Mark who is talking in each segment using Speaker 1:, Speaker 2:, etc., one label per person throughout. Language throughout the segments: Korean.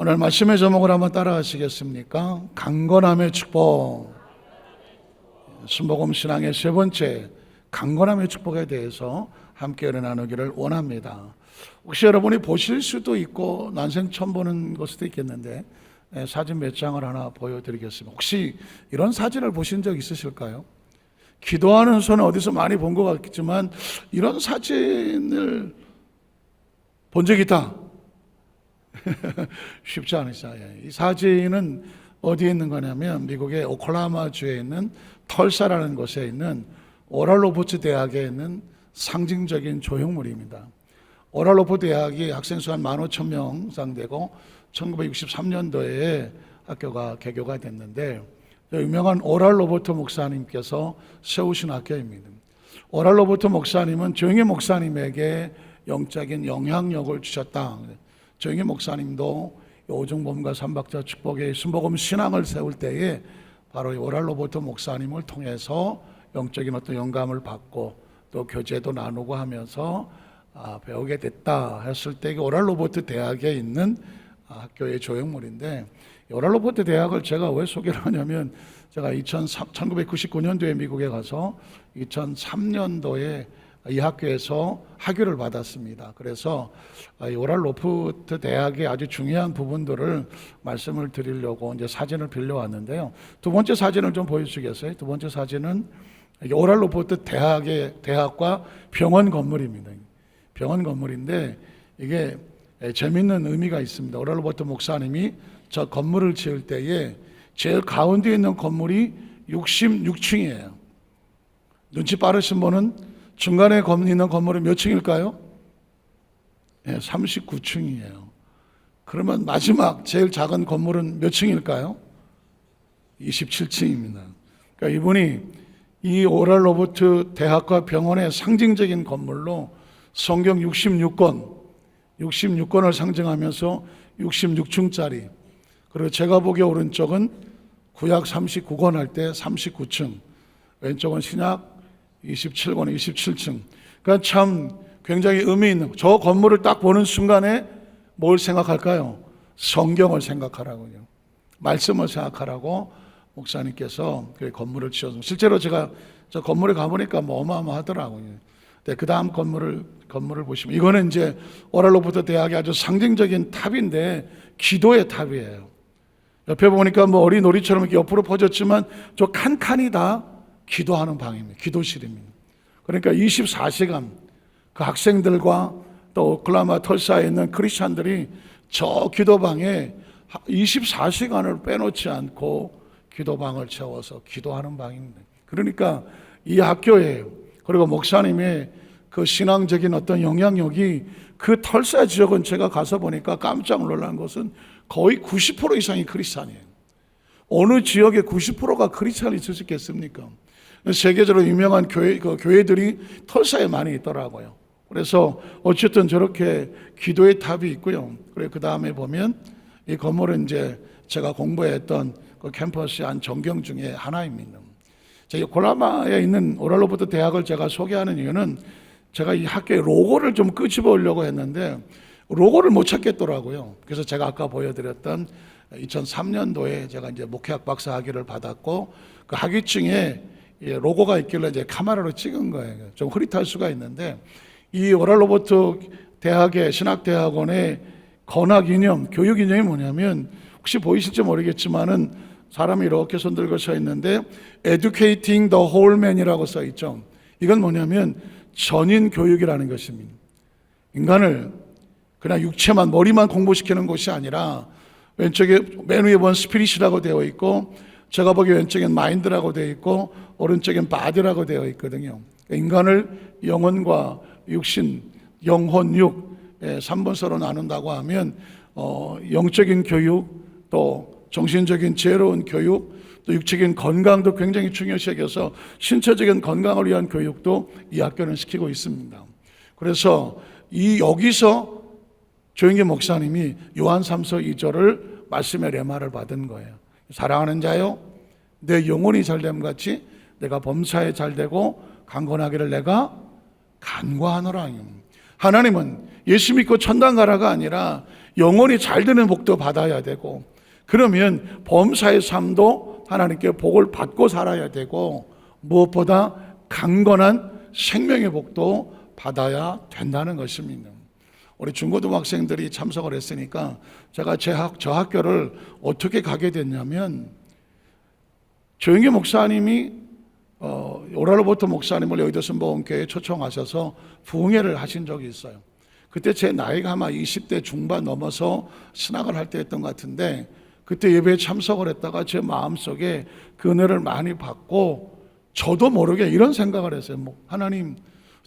Speaker 1: 오늘 말씀의 제목을 한번 따라하시겠습니까? 강건함의 축복. 순복음 신앙의 세 번째 강건함의 축복에 대해서 함께 나누기를 원합니다. 혹시 여러분이 보실 수도 있고 난생 처음 보는 걸 수도 있겠는데 사진 몇 장을 하나 보여드리겠습니다. 혹시 이런 사진을 보신 적 있으실까요? 기도하는 손은 어디서 많이 본 것 같지만 이런 사진을 본 적이 있다. 쉽지 않으시죠. 이 사진은 어디에 있는 거냐면 미국의 오클라호마주에 있는 털사라는 곳에 있는 오랄 로버츠 대학에 있는 상징적인 조형물입니다. 오랄 로버츠 대학이 학생 수 한 15,000명 이상 되고 1963년도에 학교가 개교가 됐는데 유명한 오랄 로버트 목사님께서 세우신 학교입니다. 오랄 로버트 목사님은 조영희 목사님에게 영적인 영향력을 주셨다. 조영희 목사님도 오중범과 삼박자 축복의 순복음 신앙을 세울 때에 바로 오랄 로버트 목사님을 통해서 영적인 어떤 영감을 받고 또 교제도 나누고 하면서 배우게 됐다 했을 때 오랄 로버트 대학에 있는 학교의 조형물인데, 오랄 로버트 대학을 제가 왜 소개를 하냐면 제가 1999년도에 미국에 가서 2003년도에 이 학교에서 학위를 받았습니다. 그래서 이 오랄 로버트 대학의 아주 중요한 부분들을 말씀을 드리려고 이제 사진을 빌려왔는데요. 두 번째 사진을 좀 보여주시겠어요? 두 번째 사진은 오랄 로버트 대학과 병원 건물입니다. 병원 건물인데 이게 재밌는 의미가 있습니다. 오랄 로버트 목사님이 저 건물을 지을 때에 제일 가운데 있는 건물이 66층이에요. 눈치 빠르신 분은 중간에 있는 건물은 몇 층일까요? 39층이에요. 그러면 마지막 제일 작은 건물은 몇 층일까요? 27층입니다. 그러니까 이분이 이 오랄 로버트 대학과 병원의 상징적인 건물로 성경 66권을 상징하면서 66층짜리, 그리고 제가 보기에 오른쪽은 구약 39권 할 때 39층, 왼쪽은 신약 27권 27층. 그러니까 참 굉장히 의미 있는, 저 건물을 딱 보는 순간에 뭘 생각할까요? 성경을 생각하라고요. 말씀을 생각하라고 목사님께서 그 건물을 지어서, 실제로 제가 저 건물에 가보니까 뭐 어마어마하더라고요. 그 다음 건물을 보시면 이거는 이제 오랄 로버트 대학의 아주 상징적인 탑인데 기도의 탑이에요. 옆에 보니까 뭐 어린 놀이처럼 이렇게 옆으로 퍼졌지만 저 칸칸이 다 기도하는 방입니다. 기도실입니다. 그러니까 24시간 그 학생들과 또 오클라호마 털사에 있는 크리스찬들이 저 기도방에 24시간을 빼놓지 않고 기도방을 채워서 기도하는 방입니다. 그러니까 이 학교에, 그리고 목사님의 그 신앙적인 어떤 영향력이, 그 털사 지역은 제가 가서 보니까 깜짝 놀란 것은 거의 90% 이상이 크리스찬이에요. 어느 지역에 90%가 크리스찬이 있을 수 있겠습니까? 세계적으로 유명한 교회들이 털사에 많이 있더라고요. 그래서 어쨌든 저렇게 기도의 탑이 있고요. 그리고 그 다음에 보면 이 건물은 이제 제가 공부했던 그 캠퍼스의 한 전경 중에 하나입니다. 제가 오클라호마에 있는 오랄 로버트 대학을 제가 소개하는 이유는 제가 이 학교의 로고를 좀 끄집어오려고 했는데 로고를 못 찾겠더라고요. 그래서 제가 아까 보여드렸던 2003년도에 제가 이제 목회학 박사 학위를 받았고 그 학위증에 로고가 있길래 이제 카메라로 찍은 거예요. 좀 흐릿할 수가 있는데 이 오랄 로버트 대학의 신학대학원의 건학 이념, 교육 이념이 뭐냐면, 혹시 보이실지 모르겠지만은 사람이 이렇게 손 들고 서 있는데 Educating the whole man이라고 써 있죠. 이건 뭐냐면 전인 교육이라는 것입니다. 인간을 그냥 육체만, 머리만 공부시키는 것이 아니라, 왼쪽에 맨 위에 보면 스피릿이라고 되어 있고 제가 보기에 왼쪽엔 마인드라고 되어 있고 오른쪽엔 바디라고 되어 있거든요. 인간을 영혼과 육신, 영혼, 육 3분서로 나눈다고 하면 영적인 교육, 또 정신적인 지혜로운 교육, 또 육적인 건강도 굉장히 중요시 여겨서 신체적인 건강을 위한 교육도 이 학교는 시키고 있습니다. 그래서 여기서 조영기 목사님이 요한 3서 2절을 말씀의 레마를 받은 거예요. 사랑하는 자요, 내 영혼이 잘됨 같이 내가 범사에 잘되고 강건하기를 내가 간구하노라. 하나님은 예수 믿고 천당 가라가 아니라 영혼이 잘 되는 복도 받아야 되고, 그러면 범사의 삶도 하나님께 복을 받고 살아야 되고, 무엇보다 강건한 생명의 복도 받아야 된다는 것입니다. 우리 중고등학생들이 참석을 했으니까 제가 저 학교를 어떻게 가게 됐냐면, 조영기 목사님이 오랄로버트 목사님을 여의도 순복음교회에 초청하셔서 부흥회를 하신 적이 있어요. 그때 제 나이가 아마 20대 중반 넘어서 신학을 할 때였던 것 같은데, 그때 예배에 참석을 했다가 제 마음속에 그 은혜를 많이 받고 저도 모르게 이런 생각을 했어요. 하나님,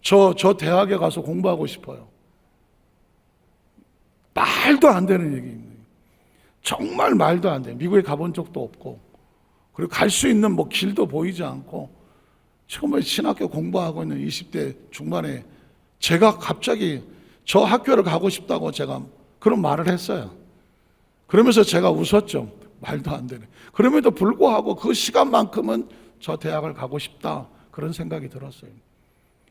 Speaker 1: 저 대학에 가서 공부하고 싶어요. 말도 안 되는 얘기입니다. 정말 말도 안 돼요. 미국에 가본 적도 없고, 그리고 갈 수 있는 길도 보이지 않고, 지금 신학교 공부하고 있는 20대 중반에 제가 갑자기 저 학교를 가고 싶다고 제가 그런 말을 했어요. 그러면서 제가 웃었죠. 말도 안 되네. 그럼에도 불구하고 그 시간만큼은 저 대학을 가고 싶다, 그런 생각이 들었어요.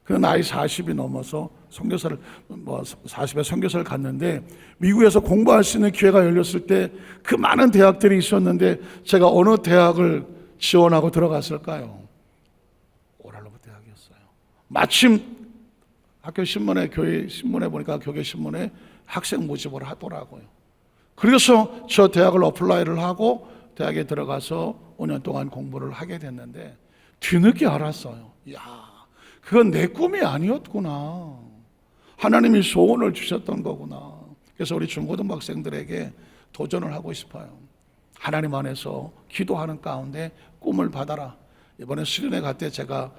Speaker 1: 그 나이 40이 넘어서 선교사를 40에 선교사를 갔는데, 미국에서 공부할 수 있는 기회가 열렸을 때 그 많은 대학들이 있었는데 제가 어느 대학을 지원하고 들어갔을까요? 오랄로버 대학이었어요. 마침 학교 신문에, 교회 신문에 보니까 교계 신문에 학생 모집을 하더라고요. 그래서 저 대학을 어플라이를 하고 대학에 들어가서 5년 동안 공부를 하게 됐는데, 뒤늦게 알았어요. 이야, 그건 내 꿈이 아니었구나. 하나님이 소원을 주셨던 거구나. 그래서 우리 중고등학생들에게 도전을 하고 싶어요. 하나님 안에서 기도하는 가운데 꿈을 받아라. 이번에 수련회 갈 때 제가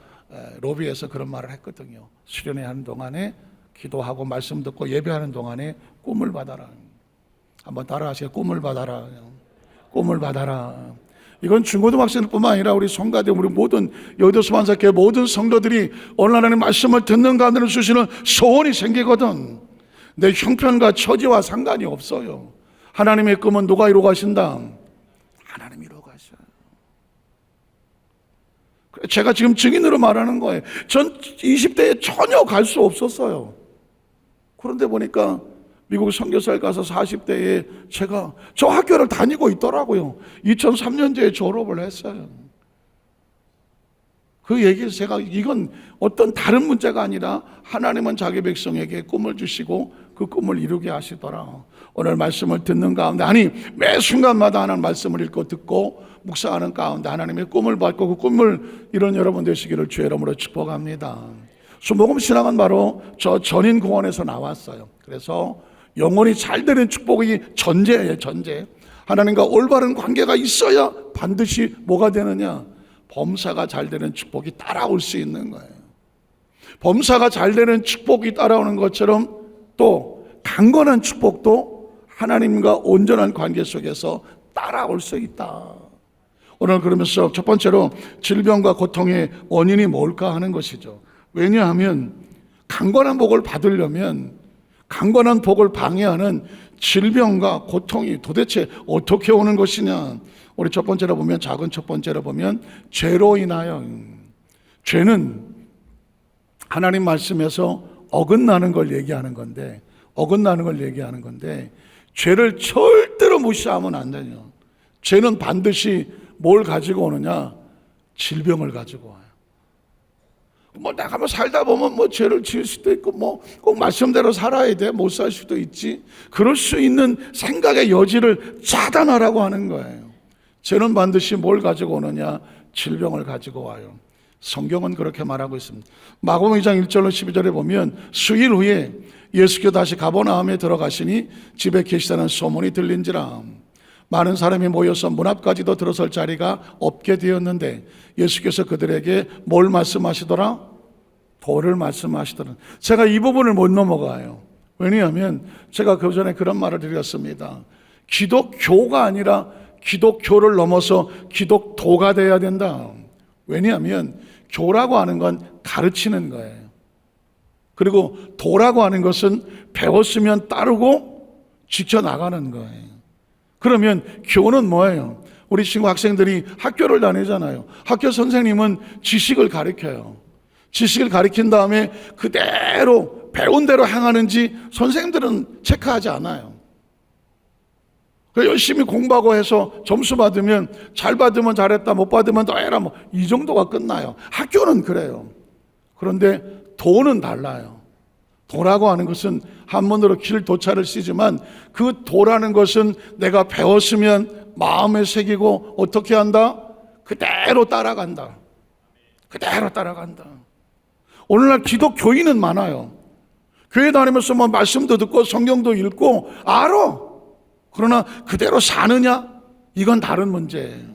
Speaker 1: 로비에서 그런 말을 했거든요. 수련회 하는 동안에 기도하고 말씀 듣고 예배하는 동안에 꿈을 받아라. 한번 따라하세요. 꿈을 받아라. 꿈을 받아라. 이건 중고등학생뿐만 아니라 우리 성가대, 우리 모든 여의도 수반사교회 모든 성도들이 오늘 하나님 말씀을 듣는 가운데 주시는 소원이 생기거든. 내 형편과 처지와 상관이 없어요. 하나님의 꿈은 누가 이루어 가신다? 하나님이 이루어 가셔요. 제가 지금 증인으로 말하는 거예요. 전 20대에 전혀 갈 수 없었어요. 그런데 보니까 미국 선교사에 가서 40대에 제가 저 학교를 다니고 있더라고요. 2003년도에 졸업을 했어요. 그 얘기를 제가, 이건 어떤 다른 문제가 아니라 하나님은 자기 백성에게 꿈을 주시고 그 꿈을 이루게 하시더라. 오늘 말씀을 듣는 가운데, 아니 매 순간마다 하나님 말씀을 읽고 듣고 묵상하는 가운데 하나님의 꿈을 받고 그 꿈을 이룬 여러분 되시기를 주의 이름으로 축복합니다. 순복음 신앙은 바로 저 전인공원에서 나왔어요. 그래서 영혼이 잘 되는 축복이 전제예요. 전제. 하나님과 올바른 관계가 있어야 반드시 뭐가 되느냐? 범사가 잘 되는 축복이 따라올 수 있는 거예요. 범사가 잘 되는 축복이 따라오는 것처럼 또 강건한 축복도 하나님과 온전한 관계 속에서 따라올 수 있다. 오늘 그러면서 첫 번째로 질병과 고통의 원인이 뭘까 하는 것이죠. 왜냐하면 강건한 복을 받으려면 강건한 복을 방해하는 질병과 고통이 도대체 어떻게 오는 것이냐. 우리 첫 번째로 보면, 작은 첫 번째로 보면 죄로 인하여, 죄는 하나님 말씀에서 어긋나는 걸 얘기하는 건데, 죄를 절대로 무시하면 안 돼요. 죄는 반드시 뭘 가지고 오느냐? 질병을 가지고 와요. 내가 살다 보면 죄를 지을 수도 있고, 꼭 말씀대로 살아야 돼. 못 살 수도 있지. 그럴 수 있는 생각의 여지를 차단하라고 하는 거예요. 죄는 반드시 뭘 가지고 오느냐? 질병을 가지고 와요. 성경은 그렇게 말하고 있습니다. 마가복음 2장 1절로 12절에 보면, 수일 후에 예수께서 다시 가버나움에 들어가시니 집에 계시다는 소문이 들린지라. 많은 사람이 모여서 문 앞까지도 들어설 자리가 없게 되었는데 예수께서 그들에게 뭘 말씀하시더라? 도를 말씀하시더라. 제가 이 부분을 못 넘어가요. 왜냐하면 제가 그 전에 그런 말을 드렸습니다. 기독교가 아니라 기독교를 넘어서 기독도가 돼야 된다. 왜냐하면 교라고 하는 건 가르치는 거예요. 그리고 도라고 하는 것은 배웠으면 따르고 지켜나가는 거예요. 그러면 교는 뭐예요? 우리 친구 학생들이 학교를 다니잖아요. 학교 선생님은 지식을 가르쳐요. 지식을 가르친 다음에 그대로 배운 대로 행하는지 선생님들은 체크하지 않아요. 그 열심히 공부하고 해서 점수 받으면 잘 받으면 잘했다, 못 받으면 더 해라, 뭐 이 정도가 끝나요. 학교는 그래요. 그런데 도는 달라요. 도라고 하는 것은 한문으로 길 도차를 쓰지만 그 도라는 것은 내가 배웠으면 마음에 새기고 어떻게 한다? 그대로 따라간다. 그대로 따라간다. 오늘날 기독교인은 많아요. 교회 다니면서 뭐 말씀도 듣고 성경도 읽고 알아. 그러나 그대로 사느냐? 이건 다른 문제예요.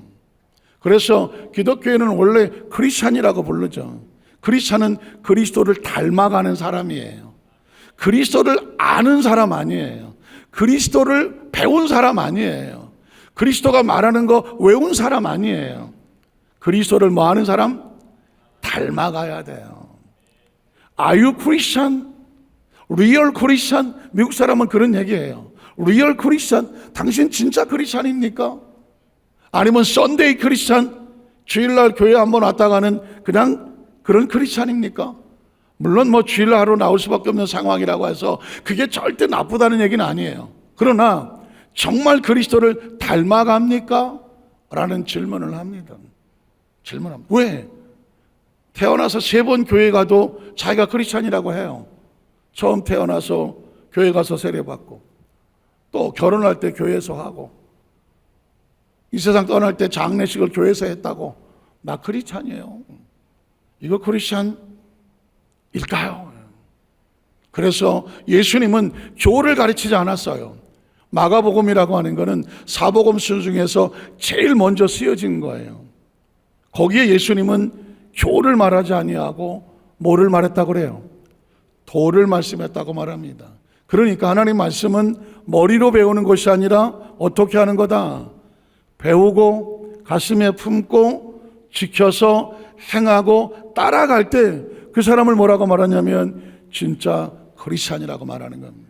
Speaker 1: 그래서 기독교인은 원래 크리스찬이라고 부르죠. 크리스찬은 그리스도를 닮아가는 사람이에요. 그리스도를 아는 사람 아니에요. 그리스도를 배운 사람 아니에요. 그리스도가 말하는 거 외운 사람 아니에요. 그리스도를 뭐 하는 사람? 닮아가야 돼요. Are you Christian? Real Christian? 미국 사람은 그런 얘기예요. Real Christian? 당신 진짜 크리스찬입니까? 아니면 썬데이 크리스찬? 주일날 교회 한번 왔다가는 그냥 그런 크리스찬입니까? 물론 뭐 주일날 하루 나올 수밖에 없는 상황이라고 해서 그게 절대 나쁘다는 얘기는 아니에요. 그러나 정말 그리스도를 닮아갑니까? 라는 질문을 합니다. 질문합니다. 왜? 태어나서 3번 교회 가도 자기가 크리스찬이라고 해요. 처음 태어나서 교회 가서 세례받고 또 결혼할 때 교회에서 하고 이 세상 떠날 때 장례식을 교회에서 했다고 나 크리스찬이에요. 이거 크리스찬일까요? 그래서 예수님은 교를 가르치지 않았어요. 마가복음이라고 하는 것은 사복음서 중에서 제일 먼저 쓰여진 거예요. 거기에 예수님은 교를 말하지 아니하고 뭐를 말했다고 그래요? 도를 말씀했다고 말합니다. 그러니까 하나님 말씀은 머리로 배우는 것이 아니라 어떻게 하는 거다? 배우고 가슴에 품고 지켜서 행하고 따라갈 때 그 사람을 뭐라고 말하냐면 진짜 크리스찬이라고 말하는 겁니다.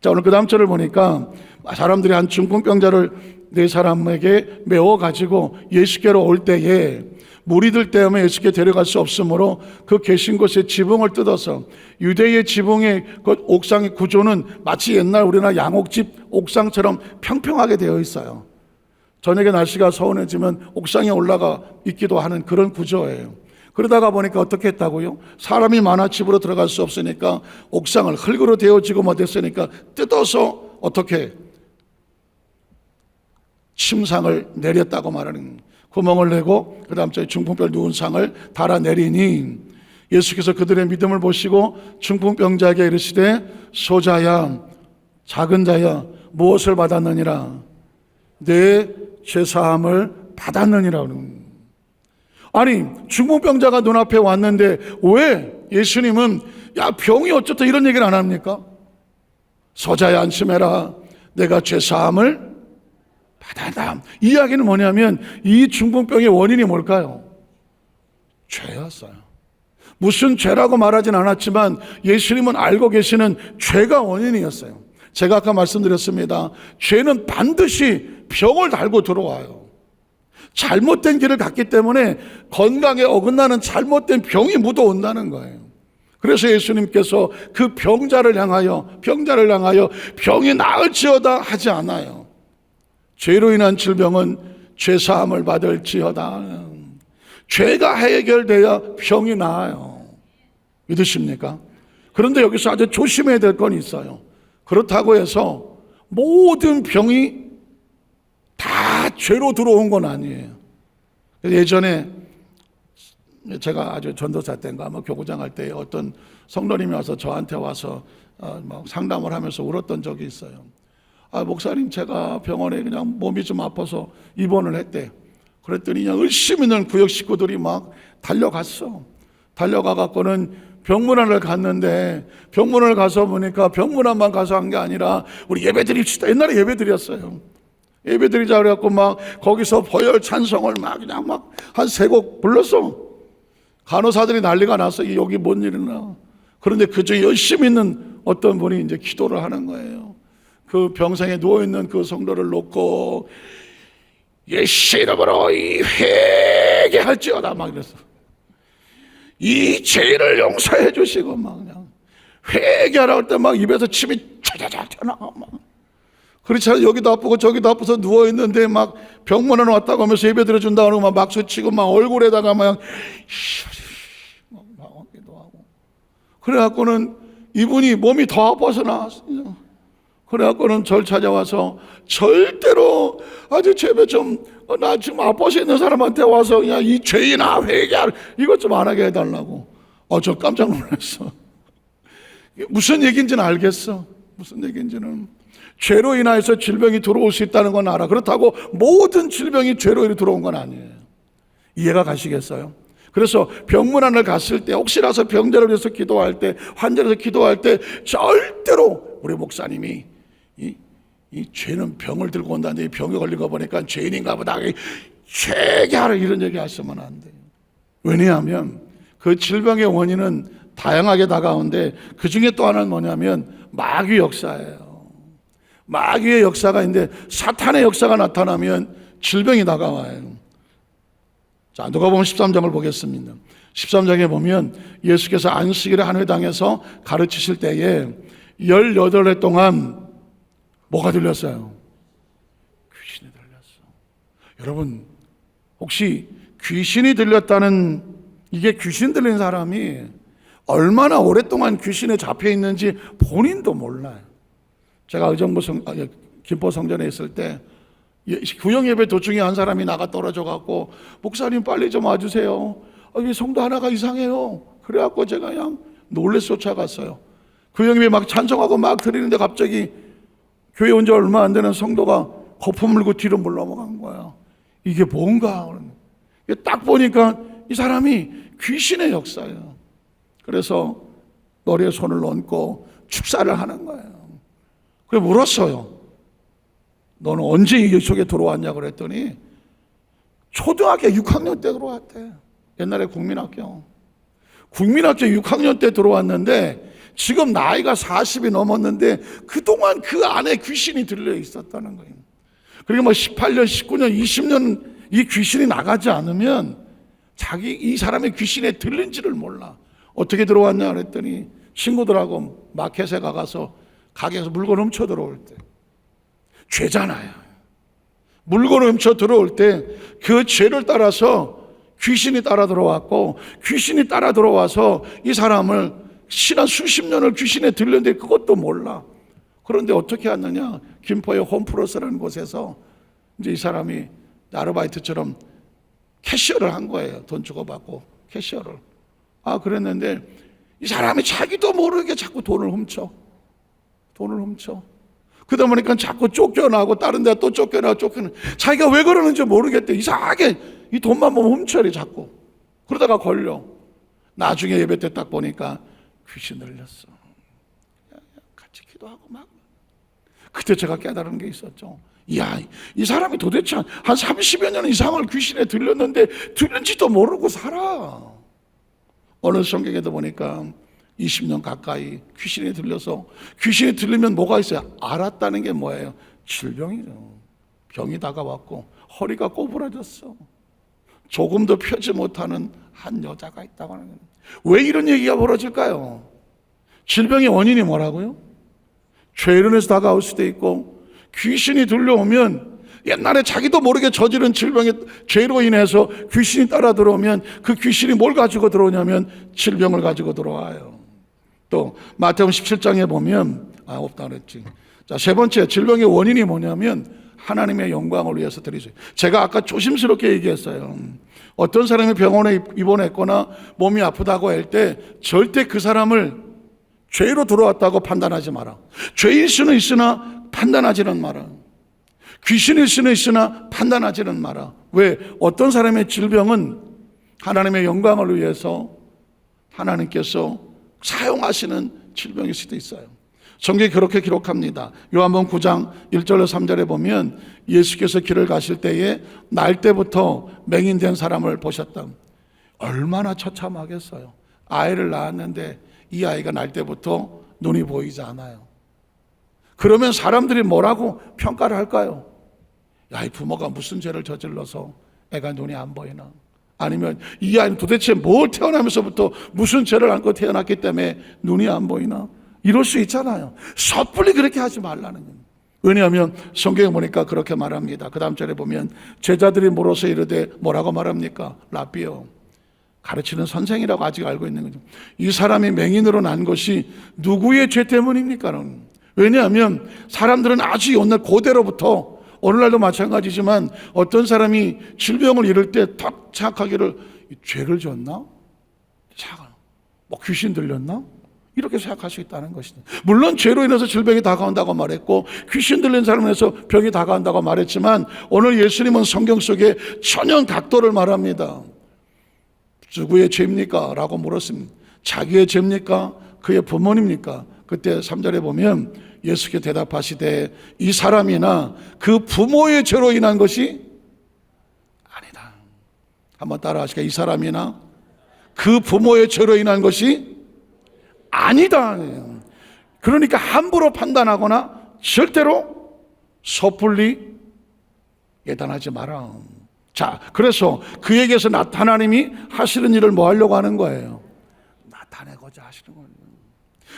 Speaker 1: 자, 오늘 그 다음 절을 보니까 사람들이 한 중풍병자를 4사람에게 메워가지고 예수께로 올 때에 무리들 때문에 예수께 데려갈 수 없으므로 그 계신 곳에 지붕을 뜯어서 유대의 지붕의 그 옥상의 구조는 마치 옛날 우리나라 양옥집 옥상처럼 평평하게 되어 있어요. 저녁에 날씨가 서운해지면 옥상에 올라가 있기도 하는 그런 구조예요. 그러다가 보니까 어떻게 했다고요? 사람이 많아 집으로 들어갈 수 없으니까 옥상을 흙으로 데워지고 못했으니까 뜯어서 어떻게 침상을 내렸다고 말하는 구멍을 내고 그 다음 저희 중풍병 누운 상을 달아내리니 예수께서 그들의 믿음을 보시고 중풍병자에게 이르시되 소자야 작은 자야 무엇을 받았느니라 내 죄사함을 받았느니라. 아니 중풍병자가 눈앞에 왔는데 왜 예수님은 야 병이 어쩌다 이런 얘기를 안 합니까? 소자야 안심해라 내가 죄사함을 받았다. 이 이야기는 뭐냐면 이 중풍병의 원인이 뭘까요? 죄였어요. 무슨 죄라고 말하진 않았지만 예수님은 알고 계시는 죄가 원인이었어요. 제가 아까 말씀드렸습니다. 죄는 반드시 병을 달고 들어와요. 잘못된 길을 갔기 때문에 건강에 어긋나는 잘못된 병이 묻어온다는 거예요. 그래서 예수님께서 그 병자를 향하여 병이 나을지어다 하지 않아요. 죄로 인한 질병은 죄사함을 받을지어다. 죄가 해결돼야 병이 나아요. 믿으십니까? 그런데 여기서 아주 조심해야 될 건 있어요. 그렇다고 해서 모든 병이 다 죄로 들어온 건 아니에요. 예전에 제가 아주 전도사 때인가 교구장 할 때 어떤 성도님이 와서 저한테 와서 상담을 하면서 울었던 적이 있어요. 목사님 제가 병원에 그냥 몸이 좀 아파서 입원을 했대. 그랬더니 그냥 열심히 있는 구역 식구들이 막 달려갔어. 달려가갖고는 병문안을 갔는데 병문안을 가서 보니까 병문안만 가서 한 게 아니라 우리 예배드립시다. 옛날에 예배드렸어요. 예배드리자 그래갖고 막 거기서 보혈 찬송을 막 그냥 막 한 3곡 불렀어. 간호사들이 난리가 났어. 여기 뭔 일이나. 그런데 그중에 열심히 있는 어떤 분이 이제 기도를 하는 거예요. 그 병상에 누워있는 그 성도를 놓고 예수 이름으로 이 회개할지어다 막 이랬어. 이 죄를 용서해 주시고 막 그냥 회개하라고 할 때 막 입에서 침이 차자자 튀어나와 막. 그렇지 않아 여기도 아프고 저기도 아파서 누워있는데 막 병문안 왔다고 하면서 예배 드려준다고 하고 막 막수치고 막 얼굴에다가 막 나오기도 하고. 그래갖고는 이분이 몸이 더 아파서 나왔어요. 그래갖고는 절 찾아와서 절대로 아주 제발 좀 나 지금 아파서 있는 사람한테 와서 그냥 이 죄인아 회개할 이것 좀 안 하게 해달라고. 저 깜짝 놀랐어. 무슨 얘기인지는 알겠어. 무슨 얘기인지는. 죄로 인하여서 질병이 들어올 수 있다는 건 알아. 그렇다고 모든 질병이 죄로 인해 들어온 건 아니에요. 이해가 가시겠어요? 그래서 병문안을 갔을 때 혹시라서 병자를 위해서 기도할 때 환자를 위해서 기도할 때 절대로 우리 목사님이 이 죄는 병을 들고 온다는데 이 병에 걸린 거 보니까 죄인인가 보다 회개하라 이런 얘기 하시면 안 돼요. 왜냐하면 그 질병의 원인은 다양하게 다가오는데 그 중에 또 하나는 뭐냐면 마귀 역사예요. 마귀의 역사가 있는데 사탄의 역사가 나타나면 질병이 다가와요. 자, 누가복음 13장을 보겠습니다. 13장에 보면 예수께서 안식일에 한 회당에서 가르치실 때에 18해 동안 뭐가 들렸어요? 귀신이 들렸어. 여러분 혹시 귀신이 들렸다는 이게 귀신 들린 사람이 얼마나 오랫동안 귀신에 잡혀 있는지 본인도 몰라요. 제가 의정부 김포 성전에 있을 때 구역 예배 도중에 한 사람이 나가 떨어져 갖고 목사님 빨리 좀 와주세요. 이 성도 하나가 이상해요. 그래갖고 제가 그냥 놀래 쫓아갔어요. 구역 예배 막 찬송하고 막 드리는데 갑자기 교회 온 지 얼마 안 되는 성도가 거품 물고 뒤로 물러간 거야. 이게 뭔가. 딱 보니까 이 사람이 귀신의 역사예요. 그래서 머리에 손을 얹고 축사를 하는 거예요. 그래 물었어요. 너는 언제 이 속에 들어왔냐 그랬더니 초등학교 6학년 때 들어왔대. 옛날에 국민학교 6학년 때 들어왔는데 지금 나이가 40이 넘었는데 그동안 그 안에 귀신이 들려 있었다는 거예요. 그리고 뭐 18년, 19년, 20년 이 귀신이 나가지 않으면 이 사람의 귀신에 들린지를 몰라. 어떻게 들어왔냐 그랬더니 친구들하고 마켓에 가서 가게에서 물건 훔쳐 들어올 때 죄잖아요. 물건 훔쳐 들어올 때 그 죄를 따라서 귀신이 따라 들어왔고 귀신이 따라 들어와서 이 사람을 지난 수십 년을 귀신에 들렸는데 그것도 몰라. 그런데 어떻게 왔느냐? 김포의 홈플러스라는 곳에서 이제 이 사람이 아르바이트처럼 캐시어를 한 거예요. 돈 주고받고 캐시어를. 그랬는데 이 사람이 자기도 모르게 자꾸 돈을 훔쳐. 그러다 보니까 자꾸 쫓겨나고 다른 데 또 쫓겨나고 자기가 왜 그러는지 모르겠대. 이상하게 이 돈만 보면 훔쳐리 자꾸. 그러다가 걸려. 나중에 예배 때 딱 보니까 귀신 들렸어. 같이 기도하고 막. 그때 제가 깨달은 게 있었죠. 이야, 이 사람이 도대체 한 30여 년 이상을 귀신에 들렸는데 들린지도 모르고 살아. 어느 성경에도 보니까 20년 가까이 귀신이 들려서 귀신이 들리면 뭐가 있어요? 알았다는 게 뭐예요? 질병이죠. 병이 다가왔고 허리가 꼬부라졌어. 조금도 펴지 못하는 한 여자가 있다고 하는 거예요. 왜 이런 얘기가 벌어질까요? 질병의 원인이 뭐라고요? 죄로 인해서 다가올 수도 있고 귀신이 들려오면 옛날에 자기도 모르게 저지른 질병의 죄로 인해서 귀신이 따라 들어오면 그 귀신이 뭘 가지고 들어오냐면 질병을 가지고 들어와요. 또 마태복음 17장에 보면 없다 그랬지. 자, 세 번째 질병의 원인이 뭐냐면 하나님의 영광을 위해서 드리죠. 제가 아까 조심스럽게 얘기했어요. 어떤 사람이 병원에 입원했거나 몸이 아프다고 할 때 절대 그 사람을 죄로 들어왔다고 판단하지 마라. 죄일 수는 있으나 판단하지는 마라. 귀신일 수는 있으나 판단하지는 마라. 왜? 어떤 사람의 질병은 하나님의 영광을 위해서 하나님께서 사용하시는 질병일 수도 있어요. 성경이 그렇게 기록합니다. 요한복음 9장 1절로 3절에 보면 예수께서 길을 가실 때에 날 때부터 맹인된 사람을 보셨다. 얼마나 처참하겠어요. 아이를 낳았는데 이 아이가 날 때부터 눈이 보이지 않아요. 그러면 사람들이 뭐라고 평가를 할까요? 야, 이 부모가 무슨 죄를 저질러서 애가 눈이 안 보이나? 아니면 이 아이는 도대체 뭘 태어나면서부터 무슨 죄를 안고 태어났기 때문에 눈이 안 보이나? 이럴 수 있잖아요. 섣불리 그렇게 하지 말라는 거예요. 왜냐하면 성경에 보니까 그렇게 말합니다. 그 다음 절에 보면 제자들이 물어서 이르되 뭐라고 말합니까? 라비요, 가르치는 선생이라고 아직 알고 있는 거죠. 이 사람이 맹인으로 난 것이 누구의 죄 때문입니까? 왜냐하면 사람들은 아주 옛날 고대로부터, 오늘날도 마찬가지지만 어떤 사람이 질병을 잃을 때 딱 생각하기를 죄를 졌나? 뭐 귀신 들렸나? 이렇게 생각할 수 있다는 것이죠. 물론 죄로 인해서 질병이 다가온다고 말했고 귀신 들린 사람에 서 병이 다가온다고 말했지만 오늘 예수님은 성경 속에 천연 각도를 말합니다. 누구의 죄입니까? 라고 물었습니다. 자기의 죄입니까? 그의 부모님입니까? 그때 3절에 보면 예수께 대답하시되 이 사람이나 그 부모의 죄로 인한 것이 아니다. 한번 따라 하시까? 이 사람이나 그 부모의 죄로 인한 것이 아니다. 그러니까 함부로 판단하거나 절대로 섣불리 예단하지 마라. 자, 그래서 그에게서 하나님이 하시는 일을 뭐 하려고 하는 거예요? 나타내고자 하시는 거예요.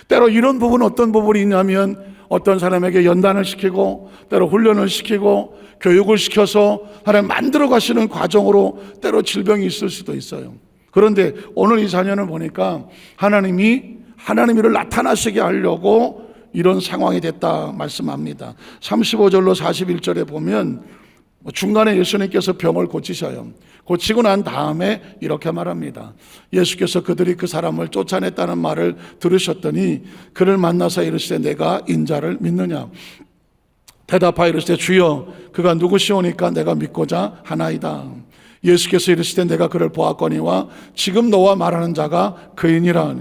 Speaker 1: 때로 이런 부분, 어떤 부분이 있냐면 어떤 사람에게 연단을 시키고 때로 훈련을 시키고 교육을 시켜서 하나님 만들어 가시는 과정으로 때로 질병이 있을 수도 있어요. 그런데 오늘 이 사연을 보니까 하나님이 하나님을 나타나시게 하려고 이런 상황이 됐다 말씀합니다. 35절로 41절에 보면 중간에 예수님께서 병을 고치셔요. 고치고 난 다음에 이렇게 말합니다. 예수께서 그들이 그 사람을 쫓아냈다는 말을 들으셨더니 그를 만나서 이르시되 내가 인자를 믿느냐? 대답하여 이르시되 주여 그가 누구시오니까 내가 믿고자 하나이다. 예수께서 이르시되 내가 그를 보았거니와 지금 너와 말하는 자가 그이니라.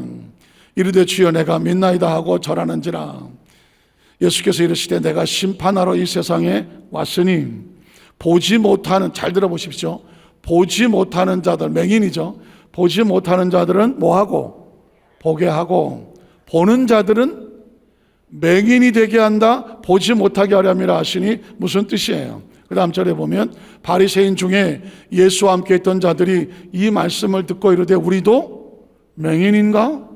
Speaker 1: 이르되 주여 내가 믿나이다 하고 절하는지라. 예수께서 이르시되 내가 심판하러 이 세상에 왔으니 보지 못하는, 잘 들어보십시오, 보지 못하는 자들, 맹인이죠. 보지 못하는 자들은 뭐하고? 보게 하고, 보는 자들은 맹인이 되게 한다, 보지 못하게 하려니라 하시니 무슨 뜻이에요? 그 다음 절에 보면 바리새인 중에 예수와 함께 있던 자들이 이 말씀을 듣고 이르되 우리도 맹인인가?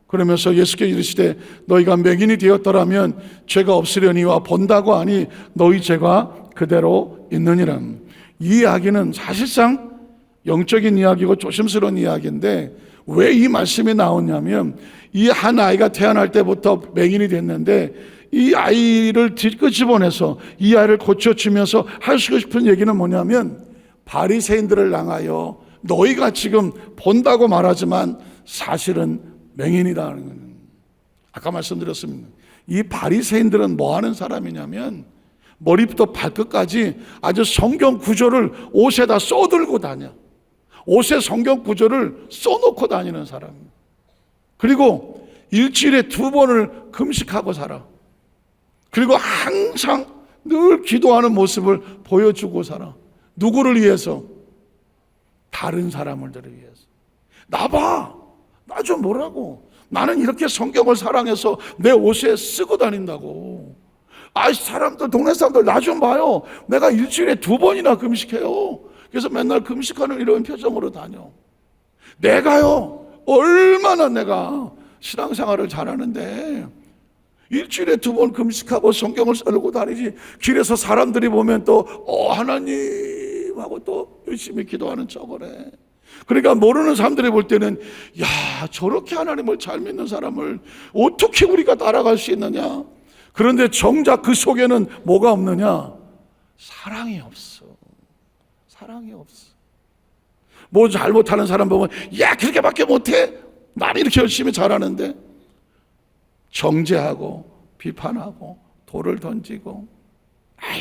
Speaker 1: 그러면서 예수께서 이르시되 너희가 맹인이 되었더라면 죄가 없으려니와 본다고 하니 너희 죄가 그대로 있느니라. 이 이야기는 사실상 영적인 이야기고 조심스러운 이야기인데 왜 이 말씀이 나오냐면 이 한 아이가 태어날 때부터 맹인이 됐는데 이 아이를 끄집어내서 이 아이를 고쳐주면서 하시고 싶은 얘기는 뭐냐면 바리새인들을 향하여 너희가 지금 본다고 말하지만 사실은 맹인이다는 거예요. 아까 말씀드렸습니다. 이 바리새인들은 뭐 하는 사람이냐면 머리부터 발끝까지 아주 성경 구절을 옷에다 써들고 다녀. 옷에 성경 구절을 써놓고 다니는 사람입니다. 그리고 일주일에 2번을 금식하고 살아. 그리고 항상 늘 기도하는 모습을 보여주고 살아. 누구를 위해서? 다른 사람들을 위해서. 나 봐. 나 좀 보라고. 나는 이렇게 성경을 사랑해서 내 옷에 쓰고 다닌다고. 사람들, 동네 사람들 나 좀 봐요. 내가 일주일에 2번이나 금식해요. 그래서 맨날 금식하는 이런 표정으로 다녀. 내가요, 얼마나 내가 신앙생활을 잘하는데 일주일에 2번 금식하고 성경을 써고 다니지. 길에서 사람들이 보면 또 하나님 하고 또 열심히 기도하는 척을 해. 그러니까 모르는 사람들이 볼 때는 야, 저렇게 하나님을 잘 믿는 사람을 어떻게 우리가 따라갈 수 있느냐. 그런데 정작 그 속에는 뭐가 없느냐? 사랑이 없어. 사랑이 없어. 뭐 잘못하는 사람 보면 야, 그렇게밖에 못해? 나는 이렇게 열심히 잘하는데. 정죄하고 비판하고 돌을 던지고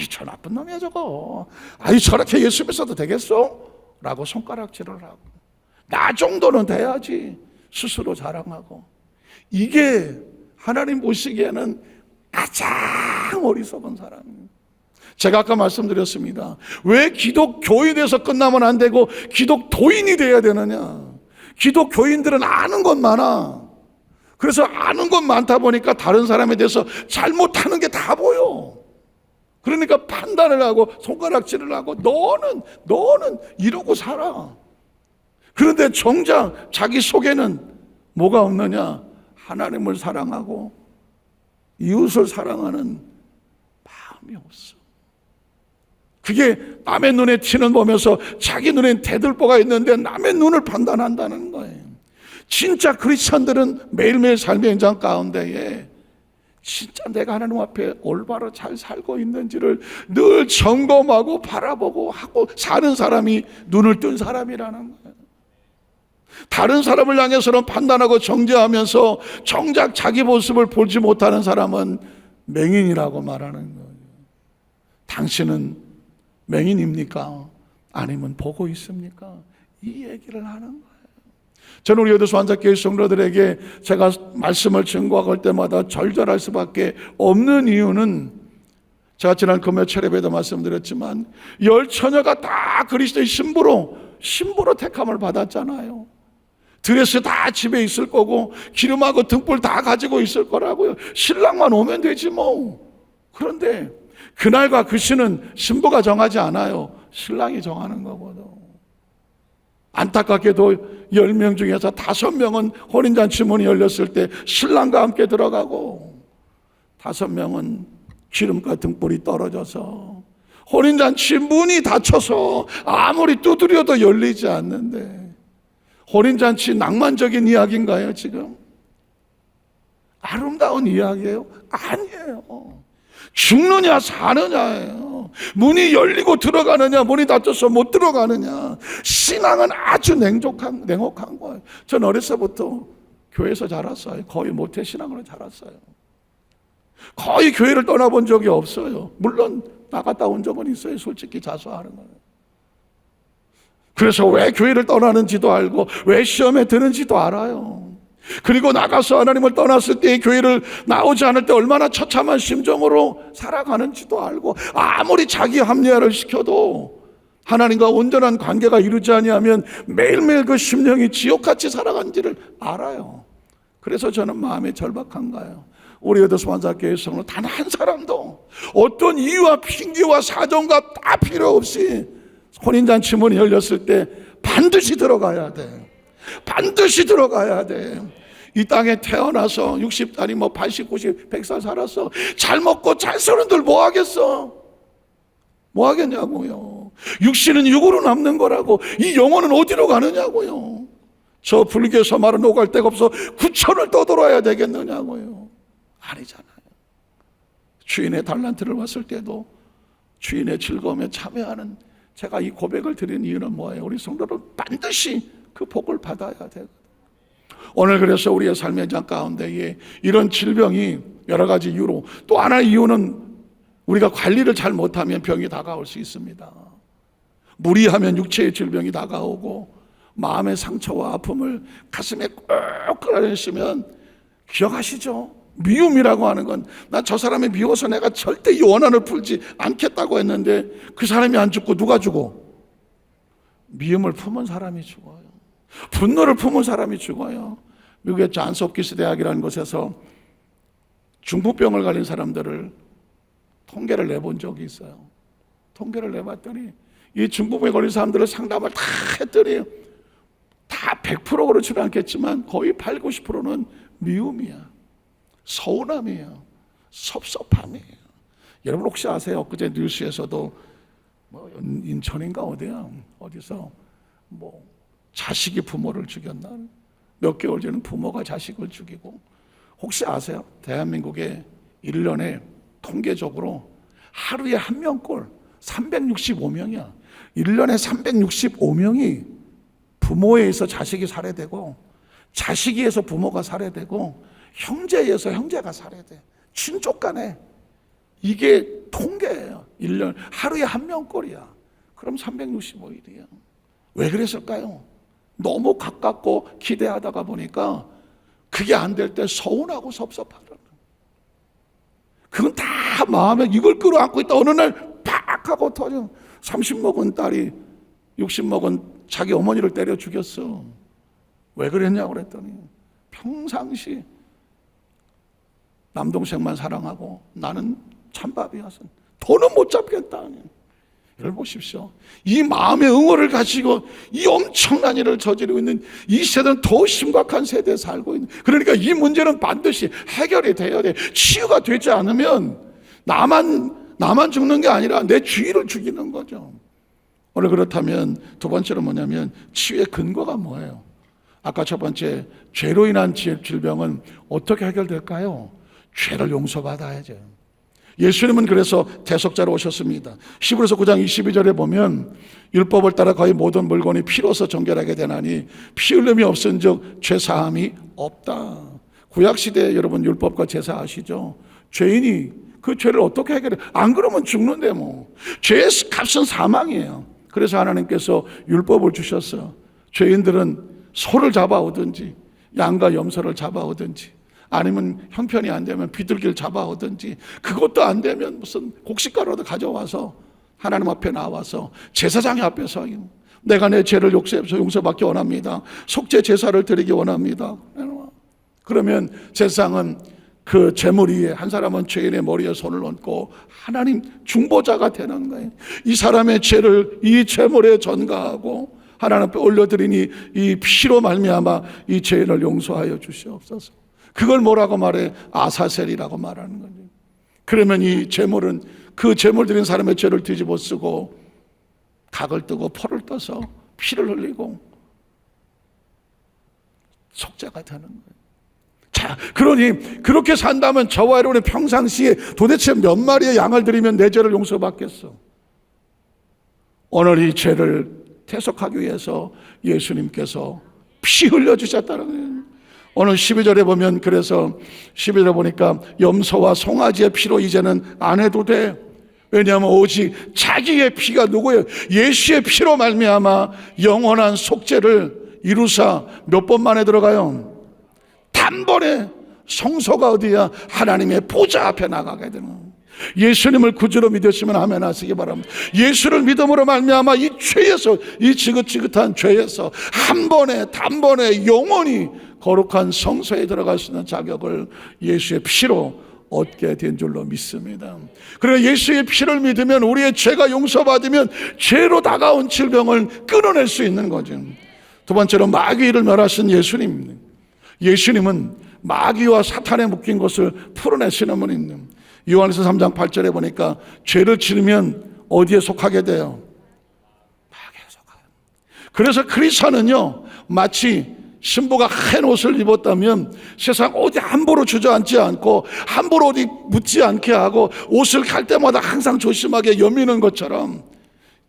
Speaker 1: 저 나쁜 놈이야 저거. 저렇게 예수 믿어도 되겠어? 라고 손가락질을 하고 나 정도는 돼야지 스스로 자랑하고. 이게 하나님 보시기에는 가장 어리석은 사람입니다. 제가 아까 말씀드렸습니다. 왜 기독교인에서 끝나면 안 되고 기독도인이 돼야 되느냐. 기독교인들은 아는 것 많아. 그래서 아는 것 많다 보니까 다른 사람에 대해서 잘못하는 게 다 보여. 그러니까 판단을 하고 손가락질을 하고 너는 이러고 살아. 그런데 정작 자기 속에는 뭐가 없느냐? 하나님을 사랑하고 이웃을 사랑하는 마음이 마음이 없어. 그게 남의 눈에 티는 보면서 자기 눈엔 대들보가 있는데 남의 눈을 판단한다는 거예요. 진짜 크리스천들은 매일매일 삶의 현장 가운데에 진짜 내가 하나님 앞에 올바로 잘 살고 있는지를 늘 점검하고 바라보고 하고 사는 사람이 눈을 뜬 사람이라는 거예요. 다른 사람을 향해서는 판단하고 정죄하면서 정작 자기 모습을 보지 못하는 사람은 맹인이라고 말하는 거예요. 당신은 맹인입니까? 아니면 보고 있습니까? 이 얘기를 하는 거예요. 저는 우리 여도수 한자교회 성도들에게 제가 말씀을 증거할 때마다 절절할 수밖에 없는 이유는, 제가 지난 금요 철회에도 말씀드렸지만 열 처녀가 다 그리스도의 신부로 택함을 받았잖아요. 드레스 다 집에 있을 거고 기름하고 등불 다 가지고 있을 거라고요. 신랑만 오면 되지 뭐. 그런데 그날과 그 시는 신부가 정하지 않아요. 신랑이 정하는 거거든. 안타깝게도 10명 중에서 5명은 혼인잔치 문이 열렸을 때 신랑과 함께 들어가고 5명은 기름과 등불이 떨어져서 혼인잔치 문이 닫혀서 아무리 두드려도 열리지 않는데, 혼인잔치 낭만적인 이야기인가요 지금? 아름다운 이야기예요? 아니에요. 죽느냐 사느냐예요. 문이 열리고 들어가느냐, 문이 닫혀서 못 들어가느냐. 신앙은 아주 냉혹한 거예요. 전 어려서부터 교회에서 자랐어요. 거의 모태신앙으로 자랐어요. 거의 교회를 떠나본 적이 없어요. 물론 나갔다 온 적은 있어요. 솔직히 자수하는 거예요. 그래서 왜 교회를 떠나는지도 알고 왜 시험에 드는지도 알아요. 그리고 나가서 하나님을 떠났을 때 교회를 나오지 않을 때 얼마나 처참한 심정으로 살아가는지도 알고, 아무리 자기 합리화를 시켜도 하나님과 온전한 관계가 이루지 아니하면 매일매일 그 심령이 지옥같이 살아간지를 알아요. 그래서 저는 마음이 절박한 거예요. 우리 여도수 한자교회 성도 단 한 사람도 어떤 이유와 핑계와 사정과 다 필요 없이 혼인잔치 문이 열렸을 때 반드시 들어가야 돼. 반드시 들어가야 돼. 이 땅에 태어나서 60살이 80, 90, 100살 살았어. 잘 먹고 잘 사는들 뭐 하겠어? 뭐 하겠냐고요. 육신은 육으로 남는 거라고. 이 영혼은 어디로 가느냐고요. 저 불교에서 말은 오갈 데가 없어 구천을 떠돌아야 되겠느냐고요. 아니잖아요. 주인의 달란트를 봤을 때도 주인의 즐거움에 참여하는, 제가 이 고백을 드린 이유는 뭐예요? 우리 성도는 반드시 그 복을 받아야 돼요. 오늘 그래서 우리의 삶의 현장 가운데에 이런 질병이 여러 가지 이유로, 또 하나의 이유는 우리가 관리를 잘 못하면 병이 다가올 수 있습니다. 무리하면 육체의 질병이 다가오고, 마음의 상처와 아픔을 가슴에 꼭 끌어내시면, 기억하시죠? 미움이라고 하는 건, 나 저 사람이 미워서 내가 절대 이 원한을 풀지 않겠다고 했는데 그 사람이 안 죽고 누가 죽어? 미움을 품은 사람이 죽어요. 분노를 품은 사람이 죽어요. 미국의 존스 홉킨스 대학이라는 곳에서 중풍병을 가진 사람들을 통계를 내본 적이 있어요. 통계를 내봤더니 이 중풍병에 걸린 사람들을 상담을 다 했더니 다 100% 그렇지는 않겠지만 거의 8, 90%는 미움이야, 서운함이에요, 섭섭함이에요. 여러분 혹시 아세요? 엊그제 뉴스에서도 인천인가 어디서 자식이 부모를 죽였나? 몇 개월 전에 부모가 자식을 죽이고, 혹시 아세요? 대한민국에 1년에 통계적으로 하루에 한 명꼴 365명이야. 1년에 365명이 부모에 의해서 자식이 살해되고, 자식에 의해서 부모가 살해되고, 형제에 의해서 형제가 살해돼. 친족 간에. 이게 통계예요. 1년 하루에 한 명꼴이야. 그럼 365일이야. 왜 그랬을까요? 너무 가깝고 기대하다가 보니까 그게 안 될 때 서운하고 섭섭하다. 그건 다 마음에 이걸 끌어안고 있다. 어느 날 팍 하고 터져. 30 먹은 딸이 60 먹은 자기 어머니를 때려 죽였어. 왜 그랬냐고 그랬더니 평상시 남동생만 사랑하고 나는 찬밥이어서 돈은 못 잡겠다. 여러분 보십시오. 이 마음의 응어를 가지고 이 엄청난 일을 저지르고 있는 이 세대는 더 심각한 세대에 살고 있는, 그러니까 이 문제는 반드시 해결이 돼야 돼. 치유가 되지 않으면 나만 나만 죽는 게 아니라 내 주위를 죽이는 거죠. 오늘 그렇다면 두 번째로 뭐냐면 치유의 근거가 뭐예요? 아까 첫 번째 죄로 인한 질병은 어떻게 해결될까요? 죄를 용서받아야죠. 예수님은 그래서 대속자로 오셨습니다. 히브리서 9장 22절에 보면 율법을 따라 거의 모든 물건이 피로서 정결하게 되나니 피 흘림이 없은즉 죄 사함이 없다. 구약시대에 여러분 율법과 제사 아시죠? 죄인이 그 죄를 어떻게 해결해? 안 그러면 죽는데 뭐. 죄의 값은 사망이에요. 그래서 하나님께서 율법을 주셨어요. 죄인들은 소를 잡아오든지 양과 염소를 잡아오든지 아니면 형편이 안 되면 비둘기를 잡아오든지 그것도 안 되면 무슨 곡식가루라도 가져와서 하나님 앞에 나와서 제사장 앞에서 내가 내 죄를 용서받기 원합니다. 속죄 제사를 드리기 원합니다. 그러면 제사장은 그 제물 위에 한 사람은 죄인의 머리에 손을 얹고 하나님 중보자가 되는 거예요. 이 사람의 죄를 이 제물에 전가하고 하나님 앞에 올려드리니 이 피로 말미암아 이 죄인을 용서하여 주시옵소서. 그걸 뭐라고 말해? 아사셀이라고 말하는 거죠. 그러면 이 제물은 그 제물 드린 사람의 죄를 뒤집어 쓰고 각을 뜨고 포를 떠서 피를 흘리고 속죄가 되는 거예요. 자, 그러니 그렇게 산다면 저와 여러분의 평상시에 도대체 몇 마리의 양을 드리면 내 죄를 용서받겠어? 오늘 이 죄를 대속하기 위해서 예수님께서 피 흘려주셨다는 거예요. 오늘 12절에 보면 그래서 12절에 보니까 염소와 송아지의 피로 이제는 안 해도 돼. 왜냐하면 오직 자기의 피가 누구예요? 예수의 피로 말미암아 영원한 속죄를 이루사 몇 번 만에 들어가요? 단번에 성소가 어디야? 하나님의 보좌 앞에 나가게 되는 거예요. 예수님을 구주로 믿으시면 아멘 하시기 바랍니다. 예수를 믿음으로 말미암아 이 죄에서 이 지긋지긋한 죄에서 한 번에 단번에 영원히 거룩한 성소에 들어갈 수 있는 자격을 예수의 피로 얻게 된 줄로 믿습니다. 그래서 예수의 피를 믿으면 우리의 죄가 용서받으면 죄로 다가온 질병을 끊어낼 수 있는 거죠. 두 번째로 마귀를 멸하신 예수님. 예수님은 마귀와 사탄에 묶인 것을 풀어내시는 분입니다. 요한일서 3장 8절에 보니까 죄를 지으면 어디에 속하게 돼요? 마귀에 속아요. 그래서 크리스천은요 마치 신부가 한 옷을 입었다면 세상 어디 함부로 주저앉지 않고 함부로 어디 묻지 않게 하고 옷을 갈 때마다 항상 조심하게 여미는 것처럼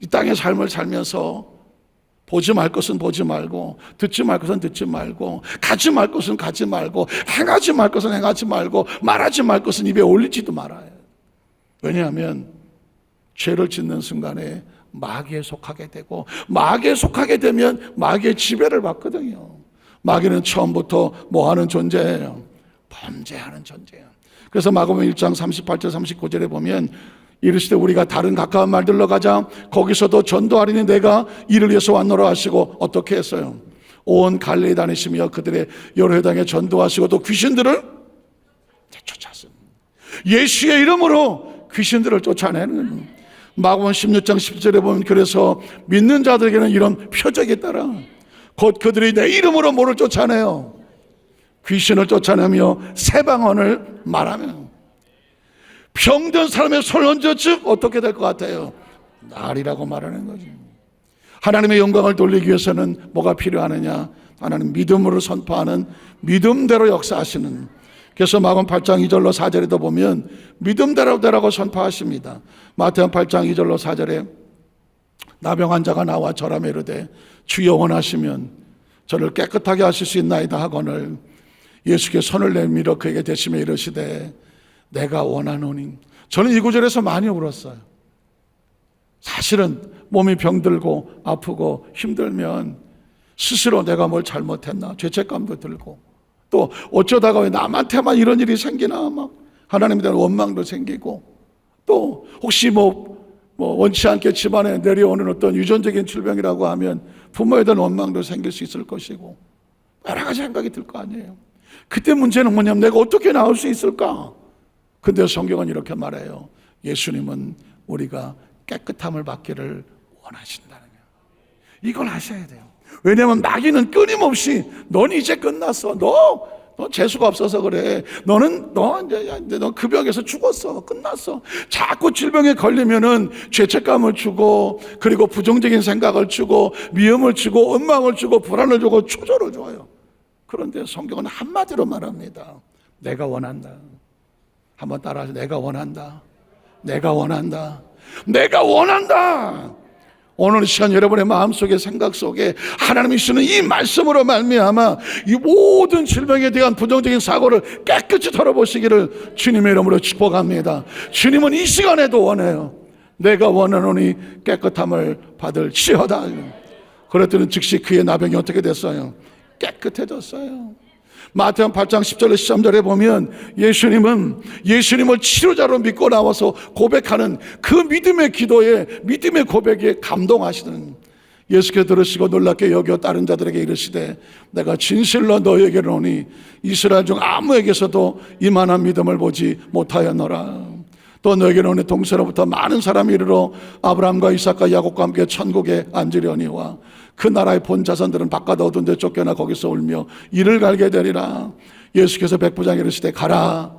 Speaker 1: 이 땅의 삶을 살면서 보지 말 것은 보지 말고 듣지 말 것은 듣지 말고 가지 말 것은 가지 말고 행하지 말 것은 행하지 말고 말하지 말 것은 입에 올리지도 말아요. 왜냐하면 죄를 짓는 순간에 마귀에 속하게 되고 마귀에 속하게 되면 마귀의 지배를 받거든요. 마귀는 처음부터 뭐하는 존재예요? 범죄하는 존재예요. 그래서 마가복음 1장 38절 39절에 보면 이르시되 우리가 다른 가까운 말들로 가자 거기서도 전도하리니 내가 이를 위해서 왔노라 하시고 어떻게 했어요? 온 갈릴리 다니시며 그들의 여러 회당에 전도하시고 또 귀신들을 쫓았습니다. 예수의 이름으로 귀신들을 쫓아내는 마가복음 16장 10절에 보면 그래서 믿는 자들에게는 이런 표적이 따라 곧 그들이 내 이름으로 뭐를 쫓아내요? 귀신을 쫓아내며 새 방언을 말하며 병든 사람의 손을 얹어즉 어떻게 될 것 같아요? 날이라고 말하는 거죠. 하나님의 영광을 돌리기 위해서는 뭐가 필요하느냐? 하나님 믿음으로 선포하는 믿음대로 역사하시는. 그래서 마가복음 8장 2절로 4절에도 보면 믿음대로 되라고 선포하십니다. 마태복음 8장 2절로 4절에 나병 환자가 나와 절하며 이르되 주여 원하시면 저를 깨끗하게 하실 수 있나이다 하거늘 예수께 손을 내밀어 그에게 대시며 이르시되 내가 원하노니. 저는 이 구절에서 많이 울었어요. 사실은 몸이 병들고 아프고 힘들면 스스로 내가 뭘 잘못했나 죄책감도 들고 또 어쩌다가 왜 남한테만 이런 일이 생기나 막 하나님에 대한 원망도 생기고 또 혹시 원치 않게 집안에 내려오는 어떤 유전적인 질병이라고 하면 부모에 대한 원망도 생길 수 있을 것이고 여러 가지 생각이 들 거 아니에요. 그때 문제는 뭐냐면 내가 어떻게 나을 수 있을까? 근데 성경은 이렇게 말해요. 예수님은 우리가 깨끗함을 받기를 원하신다는 거예요. 이걸 하셔야 돼요. 왜냐하면 마귀는 끊임없이 넌 이제 끝났어. 너 너 재수가 없어서 그래. 너 그 병에서 죽었어. 끝났어. 자꾸 질병에 걸리면은 죄책감을 주고, 그리고 부정적인 생각을 주고, 미움을 주고, 원망을 주고, 불안을 주고, 초조를 줘요. 그런데 성경은 한마디로 말합니다. 내가 원한다. 한번 따라하세요. 내가 원한다. 내가 원한다. 내가 원한다. 오늘 시간 여러분의 마음속에, 생각 속에 하나님이 주시는 이 말씀으로 말미암아 이 모든 질병에 대한 부정적인 사고를 깨끗이 털어보시기를 주님의 이름으로 축복합니다. 주님은 이 시간에도 원해요. 내가 원하노니 깨끗함을 받을지어다. 그랬더니 즉시 그의 나병이 어떻게 됐어요? 깨끗해졌어요. 마태복음 8장 10절에 13절에 보면 예수님을 치료자로 믿고 나와서 고백하는 그 믿음의 기도에, 믿음의 고백에 감동하시는, 예수께서 들으시고 놀랍게 여겨 다른 자들에게 이르시되 내가 진실로 너희에게 이르노니 이스라엘 중 아무에게서도 이만한 믿음을 보지 못하였노라. 또 너에게 이르노니 동서로부터 많은 사람이 이르러 아브라함과 이삭과 야곱과 함께 천국에 앉으려니와 그 나라의 본 자손들은 바깥 어두운 데 쫓겨나 거기서 울며 이를 갈게 되리라. 예수께서 백부장에게 이르시되 가라.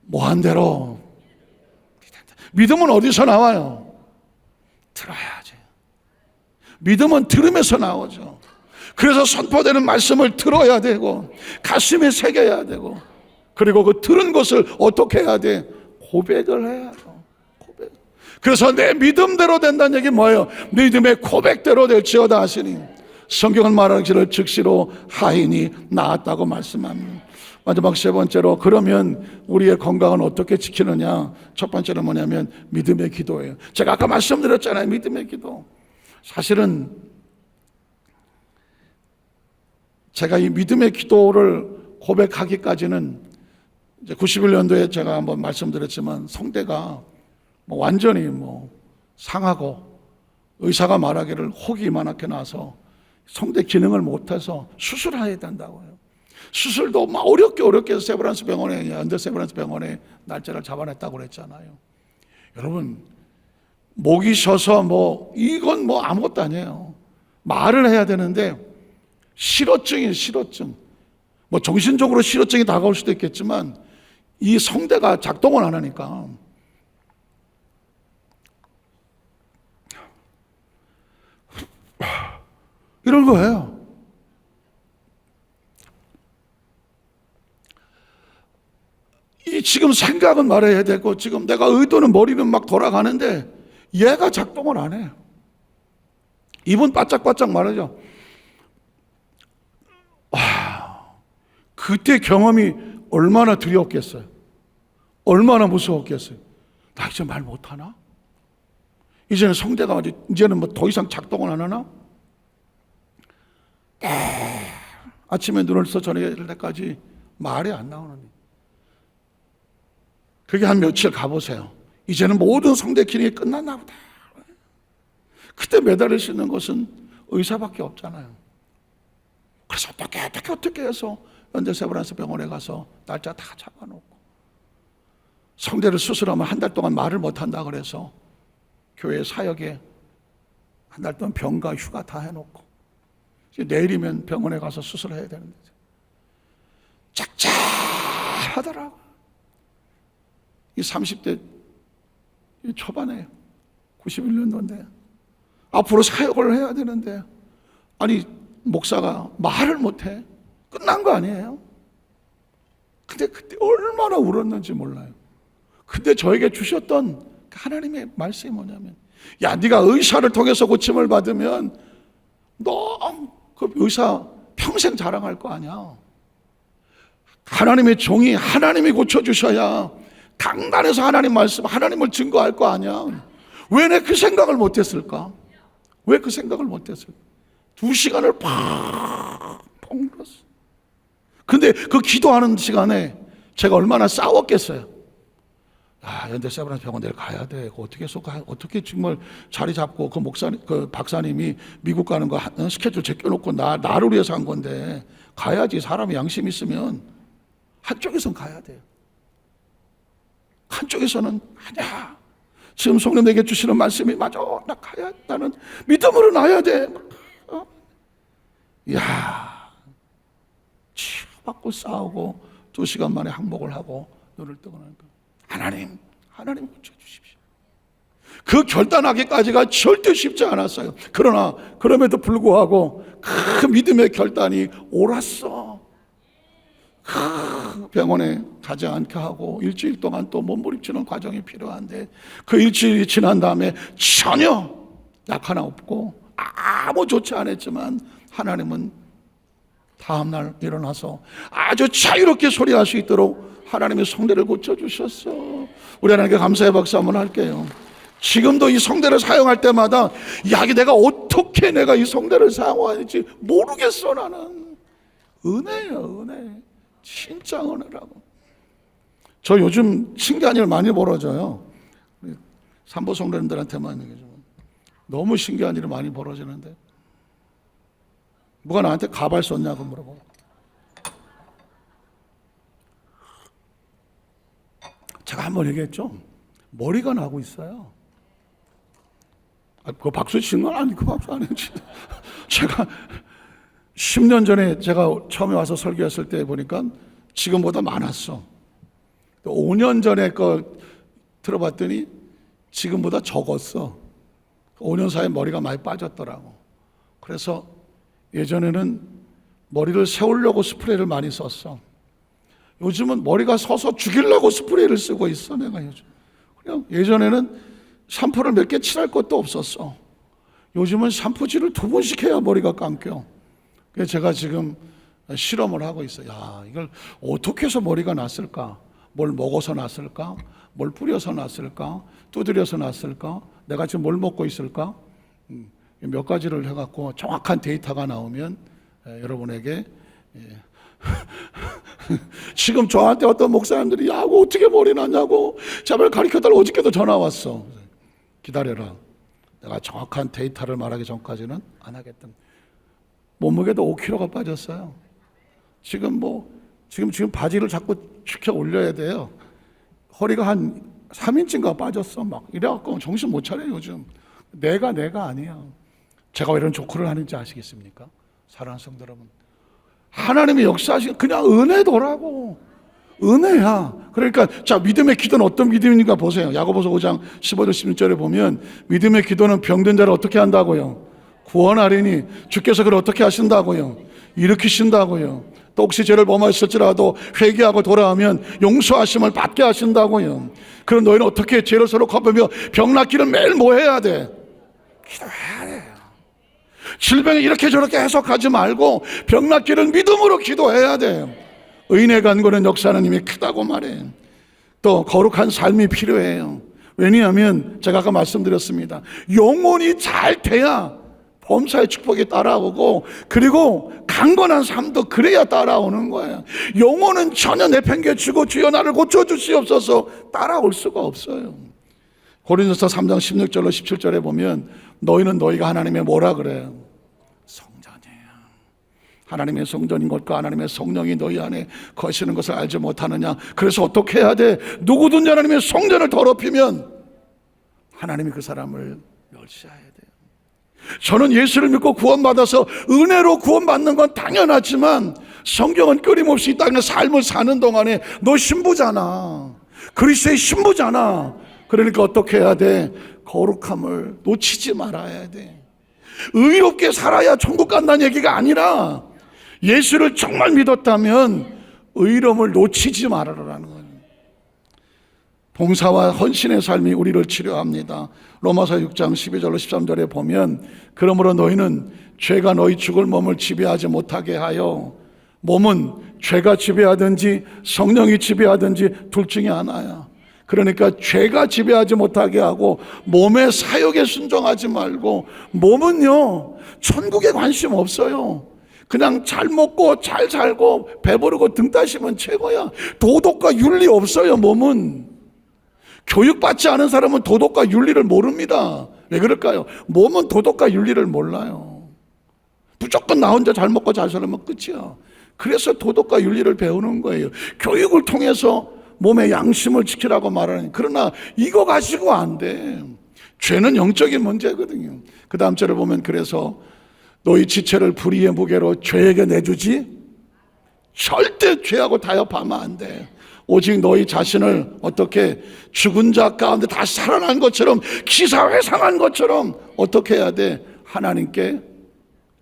Speaker 1: 뭐한 대로. 믿음은 어디서 나와요? 들어야지. 믿음은 들으면서 나오죠. 그래서 선포되는 말씀을 들어야 되고 가슴에 새겨야 되고, 그리고 그 들은 것을 어떻게 해야 돼? 고백을 해야죠. 고백. 그래서 내 믿음대로 된다는 얘기 뭐예요? 믿음의 고백대로 될지어다 하시니 성경은 말하기를 즉시로 하인이 나았다고 말씀합니다. 마지막 세 번째로, 그러면 우리의 건강은 어떻게 지키느냐? 첫 번째는 뭐냐면 믿음의 기도예요. 제가 아까 말씀드렸잖아요. 믿음의 기도. 사실은 제가 이 믿음의 기도를 고백하기까지는 이제 91년도에 제가 한번 말씀드렸지만 성대가 완전히 상하고 의사가 말하기를 혹이 이만하게 나서 성대 기능을 못해서 수술해야 된다고요. 수술도 막 어렵게 해서 세브란스 병원에, 연대 세브란스 병원에 날짜를 잡아냈다고 그랬잖아요. 여러분, 목이 쉬어서 이건 아무것도 아니에요. 말을 해야 되는데 실어증이에요. 실어증. 정신적으로 실어증이 다가올 수도 있겠지만 이 성대가 작동을 안 하니까 이런 거예요. 이 지금 생각은 말해야 되고, 지금 내가 의도는, 머리는 막 돌아가는데 얘가 작동을 안 해요. 입은 바짝바짝 말하죠. 그때 경험이 얼마나 두려웠겠어요. 얼마나 무서웠겠어요. 나 이제 말 못하나? 이제는 성대가 이제는 더 이상 작동을 안 하나? 아침에 눈을 떠 저녁에 일 때까지 말이 안 나오는. 그게 한 며칠 가보세요. 이제는 모든 성대 기능이 끝났나 보다. 그때 매달릴 수 있는 것은 의사밖에 없잖아요. 그래서 어떻게 해서 연대 세브란스 병원에 가서 날짜 다 잡아놓고, 성대를 수술하면 한 달 동안 말을 못한다 그래서 교회 사역에 한 달 동안 병가 휴가 다 해놓고, 이제 내일이면 병원에 가서 수술해야 되는데 짝짝하더라고. 이 30대 초반에 91년도인데 앞으로 사역을 해야 되는데, 아니 목사가 말을 못해. 끝난 거 아니에요? 근데 그때 얼마나 울었는지 몰라요. 근데 저에게 주셨던 하나님의 말씀이 뭐냐면, 야, 네가 의사를 통해서 고침을 받으면 너 그 의사 평생 자랑할 거 아니야. 하나님의 종이 하나님이 고쳐주셔야 강단에서 하나님 말씀, 하나님을 증거할 거 아니야. 왜 내 그 생각을 못했을까? 왜 그 생각을 못했을까? 2시간을 펑 울었어. 근데 그 기도하는 시간에 제가 얼마나 싸웠겠어요. 연대 세브란스 병원 내일 가야 돼. 어떻게 정말 자리 잡고 그 박사님이 미국 가는 거 스케줄 제껴놓고 나를 위해서 한 건데 가야지. 사람이 양심 있으면 한쪽에선 가야 돼요. 한쪽에서는 아니야. 지금 성령 내게 주시는 말씀이 맞아. 나 가야, 나는 믿음으로 나야 돼. 이야, 맞고 싸우고 2시간 만에 항복을 하고 눈을 뜨고 나니까 하나님 고쳐주십시오. 그 결단하기까지가 절대 쉽지 않았어요. 그러나 그럼에도 불구하고 그 믿음의 결단이 옳았어. 병원에 가지 않게 하고 일주일 동안 또 몸부림치는 과정이 필요한데 그 일주일이 지난 다음에 전혀 약 하나 없고 아무 좋지 않았지만 하나님은 다음날 일어나서 아주 자유롭게 소리할 수 있도록 하나님의 성대를 고쳐주셨어. 우리 하나님께 감사의 박수 한번 할게요. 지금도 이 성대를 사용할 때마다 내가 어떻게 내가 이 성대를 사용할지 모르겠어. 나는 은혜예요, 은혜. 진짜 은혜라고. 저 요즘 신기한 일 많이 벌어져요. 산보 성도님들한테만 얘기하지만 너무 신기한 일이 많이 벌어지는데 누가 나한테 가발 썼냐고 물어보고 제가 한번 얘기했죠. 머리가 나고 있어요. 그 박수 치는 건 아니, 그 박수 안 했지. 제가 10년 전에 제가 처음에 와서 설교했을 때 보니까 지금보다 많았어. 5년 전에 거 들어봤더니 지금보다 적었어. 5년 사이에 머리가 많이 빠졌더라고. 그래서 예전에는 머리를 세우려고 스프레이를 많이 썼어. 요즘은 머리가 서서 죽이려고 스프레이를 쓰고 있어. 내가 요즘 그냥 예전에는 샴푸를 몇 개 칠할 것도 없었어. 요즘은 샴푸질을 2번씩 해야 머리가 감겨. 그래서 제가 지금 실험을 하고 있어요. 이걸 어떻게 해서 머리가 났을까? 뭘 먹어서 났을까? 뭘 뿌려서 났을까? 두드려서 났을까? 내가 지금 뭘 먹고 있을까? 몇 가지를 해갖고 정확한 데이터가 나오면 여러분에게 지금 저한테 어떤 목사님들이 그거 어떻게 머리 났냐고 제발 가르쳐달라고 어저께도 전화 왔어. 기다려라. 내가 정확한 데이터를 말하기 전까지는 안 하겠다. 몸무게도 5kg가 빠졌어요. 지금 바지를 자꾸 축혀 올려야 돼요. 허리가 한 3인치인가 빠졌어. 막 이래갖고 정신 못 차려요 요즘. 내가 아니야. 제가 왜 이런 조크를 하는지 아시겠습니까? 사랑하는 성도 여러분, 하나님의 역사하신 그냥 은혜더라고. 은혜야. 그러니까 자, 믿음의 기도는 어떤 믿음인가 보세요. 야고보서 5장 15절 16절에 보면 믿음의 기도는 병든 자를 어떻게 한다고요? 구원하리니 주께서 그를 어떻게 하신다고요? 일으키신다고요. 또 혹시 죄를 범하였을지라도 회개하고 돌아오면 용서하심을 받게 하신다고요. 그럼 너희는 어떻게 죄를 서로 갚으며 병 낫기를 매일 뭐 해야 돼? 기도해야 돼요. 질병이 이렇게 저렇게 해석하지 말고 병 낫기를 믿음으로 기도해야 돼요. 의인의 간구는 역사하는 힘이 크다고 말해. 또 거룩한 삶이 필요해요. 왜냐하면 제가 아까 말씀드렸습니다. 영혼이 잘 돼야 범사의 축복이 따라오고 그리고 강건한 삶도 그래야 따라오는 거예요. 영혼은 전혀 내팽개치고 주여 나를 고쳐주시옵소서 따라올 수가 없어요. 고린도서 3장 16절로 17절에 보면 너희는 너희가 하나님의 뭐라 그래요? 성전이에요. 하나님의 성전인 것과 하나님의 성령이 너희 안에 거시는 것을 알지 못하느냐. 그래서 어떻게 해야 돼? 누구든지 하나님의 성전을 더럽히면 하나님이 그 사람을 멸시해야 돼요. 저는 예수를 믿고 구원받아서 은혜로 구원받는 건 당연하지만 성경은 끊임없이 이 땅의 삶을 사는 동안에 너 신부잖아. 그리스도의 신부잖아. 그러니까 어떻게 해야 돼? 거룩함을 놓치지 말아야 돼. 의롭게 살아야 천국 간다는 얘기가 아니라 예수를 정말 믿었다면 의로움을 놓치지 말아라라는 거예요. 봉사와 헌신의 삶이 우리를 치료합니다. 로마서 6장 12절로 13절에 보면 그러므로 너희는 죄가 너희 죽을 몸을 지배하지 못하게 하여, 몸은 죄가 지배하든지 성령이 지배하든지 둘 중에 하나야. 그러니까 죄가 지배하지 못하게 하고 몸의 사욕에 순종하지 말고, 몸은요 천국에 관심 없어요. 그냥 잘 먹고 잘 살고 배부르고 등 따시면 최고야. 도덕과 윤리 없어요. 몸은 교육받지 않은 사람은 도덕과 윤리를 모릅니다. 왜 그럴까요? 몸은 도덕과 윤리를 몰라요. 무조건 나 혼자 잘 먹고 잘 살면 끝이야. 그래서 도덕과 윤리를 배우는 거예요. 교육을 통해서 몸의 양심을 지키라고 말하는. 그러나 이거 가지고 안 돼. 죄는 영적인 문제거든요. 그 다음 절을 보면 그래서 너희 지체를 불의의 무게로 죄에게 내주지. 절대 죄하고 타협하면 안 돼. 오직 너희 자신을 어떻게 죽은 자 가운데 다시 살아난 것처럼, 기사회상한 것처럼 어떻게 해야 돼? 하나님께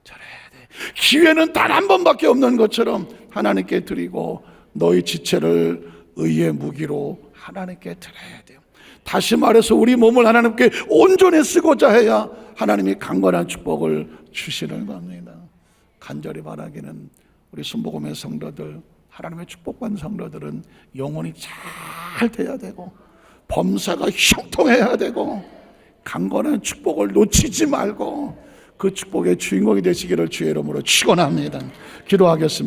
Speaker 1: 절해야 돼. 기회는 단 한 번밖에 없는 것처럼 하나님께 드리고, 너희 지체를 의의 무기로 하나님께 드려야 돼요. 다시 말해서 우리 몸을 하나님께 온전히 쓰고자 해야 하나님이 강건한 축복을 주시는 겁니다. 간절히 바라기는 우리 순복음의 성도들, 하나님의 축복받은 성도들은 영혼이 잘 돼야 되고, 범사가 형통해야 되고, 강건한 축복을 놓치지 말고 그 축복의 주인공이 되시기를 주의 이름으로 축원합니다. 기도하겠습니다.